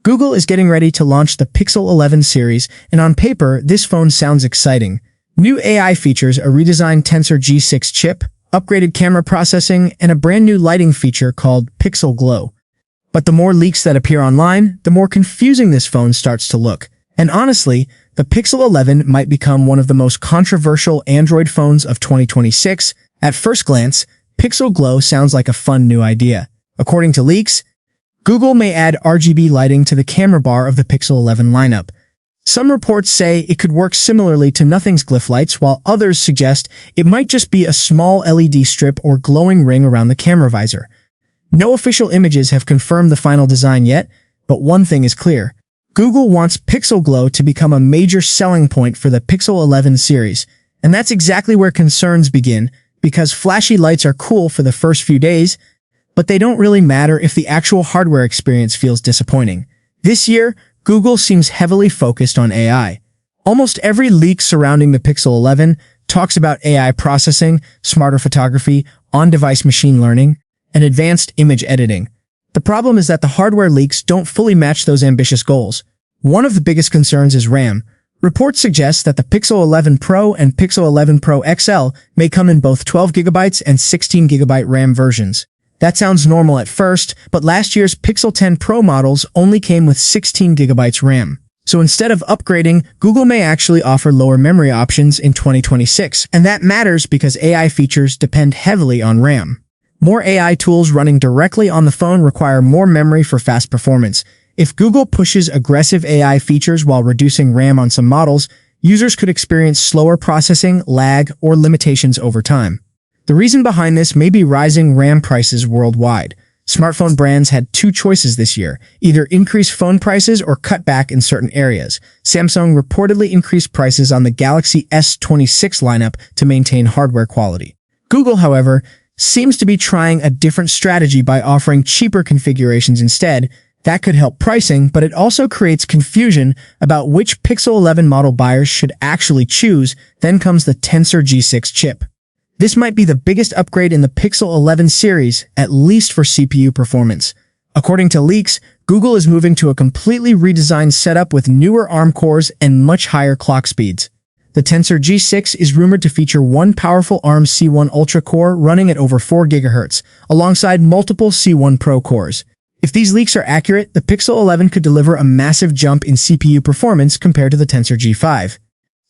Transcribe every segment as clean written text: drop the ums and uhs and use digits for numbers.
Google is getting ready to launch the Pixel 11 series, and on paper, this phone sounds exciting. New AI features, a redesigned Tensor G6 chip, upgraded camera processing, and a brand new lighting feature called Pixel Glow. But the more leaks that appear online, the more confusing this phone starts to look. And honestly, the Pixel 11 might become one of the most controversial Android phones of 2026. At first glance, Pixel Glow sounds like a fun new idea. According to leaks, Google may add RGB lighting to the camera bar of the Pixel 11 lineup. Some reports say it could work similarly to Nothing's glyph lights, while others suggest it might just be a small LED strip or glowing ring around the camera visor. No official images have confirmed the final design yet, but one thing is clear. Google wants Pixel Glow to become a major selling point for the Pixel 11 series, and that's exactly where concerns begin, because flashy lights are cool for the first few days, but they don't really matter if the actual hardware experience feels disappointing. This year, Google seems heavily focused on AI. Almost every leak surrounding the Pixel 11 talks about AI processing, smarter photography, on-device machine learning, and advanced image editing. The problem is that the hardware leaks don't fully match those ambitious goals. One of the biggest concerns is RAM. Reports suggest that the Pixel 11 Pro and Pixel 11 Pro XL may come in both 12GB and 16GB RAM versions. That sounds normal at first, but last year's Pixel 10 Pro models only came with 16GB RAM. So instead of upgrading, Google may actually offer lower memory options in 2026, and that matters because AI features depend heavily on RAM. More AI tools running directly on the phone require more memory for fast performance. If Google pushes aggressive AI features while reducing RAM on some models, users could experience slower processing, lag, or limitations over time. The reason behind this may be rising RAM prices worldwide. Smartphone brands had two choices this year, either increase phone prices or cut back in certain areas. Samsung reportedly increased prices on the Galaxy S26 lineup to maintain hardware quality. Google, however, seems to be trying a different strategy by offering cheaper configurations instead. That could help pricing, but it also creates confusion about which Pixel 11 model buyers should actually choose. Then comes the Tensor G6 chip. This might be the biggest upgrade in the Pixel 11 series, at least for CPU performance. According to leaks, Google is moving to a completely redesigned setup with newer ARM cores and much higher clock speeds. The Tensor G6 is rumored to feature one powerful ARM C1 Ultra core running at over 4 GHz, alongside multiple C1 Pro cores. If these leaks are accurate, the Pixel 11 could deliver a massive jump in CPU performance compared to the Tensor G5.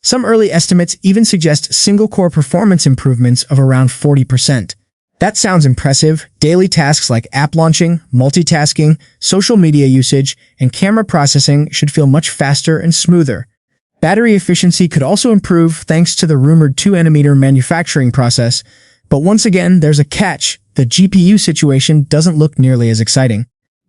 Some early estimates even suggest single-core performance improvements of around 40%. That sounds impressive. Daily tasks like app launching, multitasking, social media usage, and camera processing should feel much faster and smoother. Battery efficiency could also improve thanks to the rumored 2nm manufacturing process, but once again, there's a catch. The GPU situation doesn't look nearly as exciting.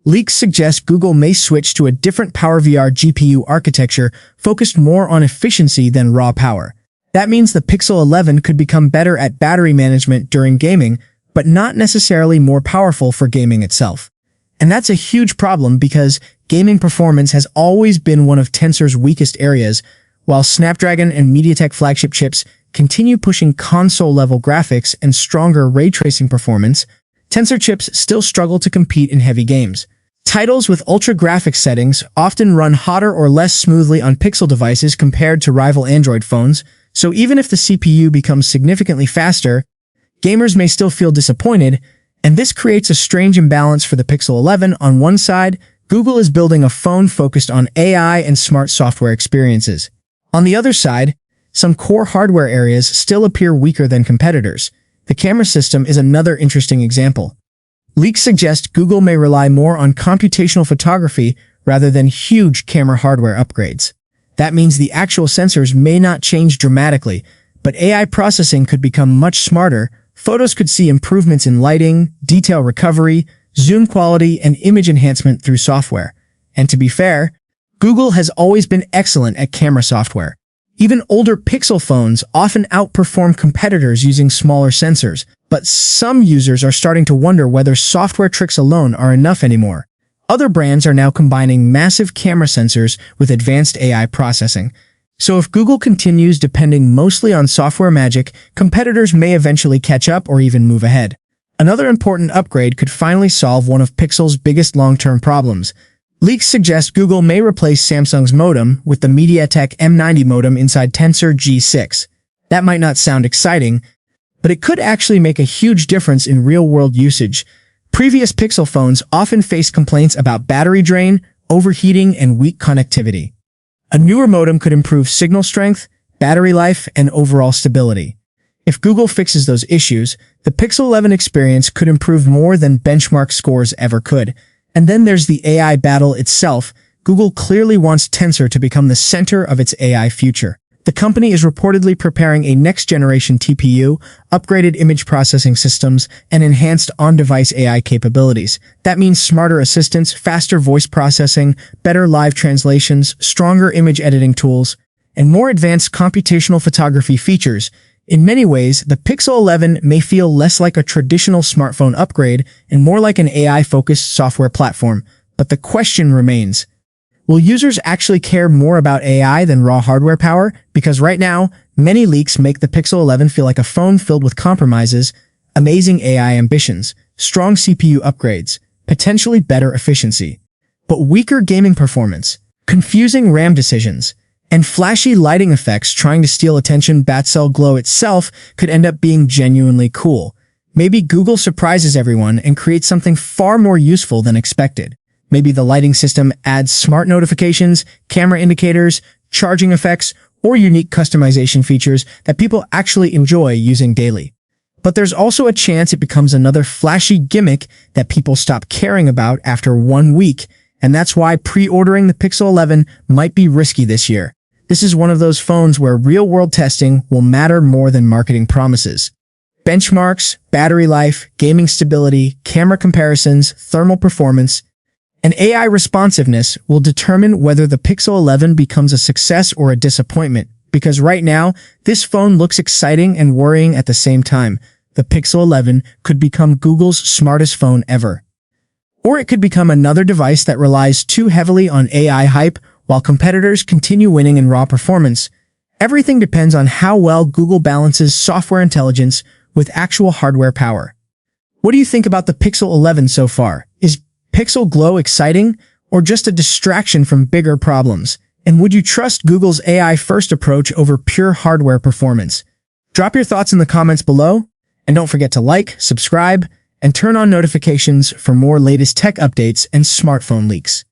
Leaks suggest Google may switch to a different PowerVR GPU architecture focused more on efficiency than raw power. That means the Pixel 11 could become better at battery management during gaming, but not necessarily more powerful for gaming itself. And that's a huge problem because gaming performance has always been one of Tensor's weakest areas, while Snapdragon and MediaTek flagship chips continue pushing console-level graphics and stronger ray tracing performance. Tensor chips still struggle to compete in heavy games. Titles with ultra graphics settings often run hotter or less smoothly on Pixel devices compared to rival Android phones, so even if the CPU becomes significantly faster, gamers may still feel disappointed, and this creates a strange imbalance for the Pixel 11. On one side, Google is building a phone focused on AI and smart software experiences. On the other side, some core hardware areas still appear weaker than competitors. The camera system is another interesting example. Leaks suggest Google may rely more on computational photography rather than huge camera hardware upgrades. That means the actual sensors may not change dramatically, but AI processing could become much smarter. Photos could see improvements in lighting, detail recovery, zoom quality, and image enhancement through software. And to be fair, Google has always been excellent at camera software. Even older Pixel phones often outperform competitors using smaller sensors, but some users are starting to wonder whether software tricks alone are enough anymore. Other brands are now combining massive camera sensors with advanced AI processing. So if Google continues depending mostly on software magic, competitors may eventually catch up or even move ahead. Another important upgrade could finally solve one of Pixel's biggest long-term problems. Leaks suggest Google may replace Samsung's modem with the MediaTek M90 modem inside Tensor G6. That might not sound exciting, but it could actually make a huge difference in real-world usage. Previous Pixel phones often faced complaints about battery drain, overheating, and weak connectivity. A newer modem could improve signal strength, battery life, and overall stability. If Google fixes those issues, the Pixel 11 experience could improve more than benchmark scores ever could. And then there's the AI battle itself. Google clearly wants Tensor to become the center of its AI future. The company is reportedly preparing a next-generation TPU, upgraded image processing systems, and enhanced on-device AI capabilities. That means smarter assistants, faster voice processing, better live translations, stronger image editing tools, and more advanced computational photography features. In many ways, the Pixel 11 may feel less like a traditional smartphone upgrade and more like an AI-focused software platform. But the question remains, will users actually care more about AI than raw hardware power? Because right now, many leaks make the Pixel 11 feel like a phone filled with compromises, amazing AI ambitions, strong CPU upgrades, potentially better efficiency, but weaker gaming performance, confusing RAM decisions, and flashy lighting effects trying to steal attention. Batcell Glow itself could end up being genuinely cool. Maybe Google surprises everyone and creates something far more useful than expected. Maybe the lighting system adds smart notifications, camera indicators, charging effects, or unique customization features that people actually enjoy using daily. But there's also a chance it becomes another flashy gimmick that people stop caring about after 1 week, and that's why pre-ordering the Pixel 11 might be risky this year. This is one of those phones where real-world testing will matter more than marketing promises. Benchmarks, battery life, gaming stability, camera comparisons, thermal performance, and AI responsiveness will determine whether the Pixel 11 becomes a success or a disappointment, because right now, this phone looks exciting and worrying at the same time. The Pixel 11 could become Google's smartest phone ever. Or it could become another device that relies too heavily on AI hype while competitors continue winning in raw performance. Everything depends on how well Google balances software intelligence with actual hardware power. What do you think about the Pixel 11 so far? Is Pixel Glow exciting, or just a distraction from bigger problems? And would you trust Google's AI-first approach over pure hardware performance? Drop your thoughts in the comments below, and don't forget to like, subscribe, and turn on notifications for more latest tech updates and smartphone leaks.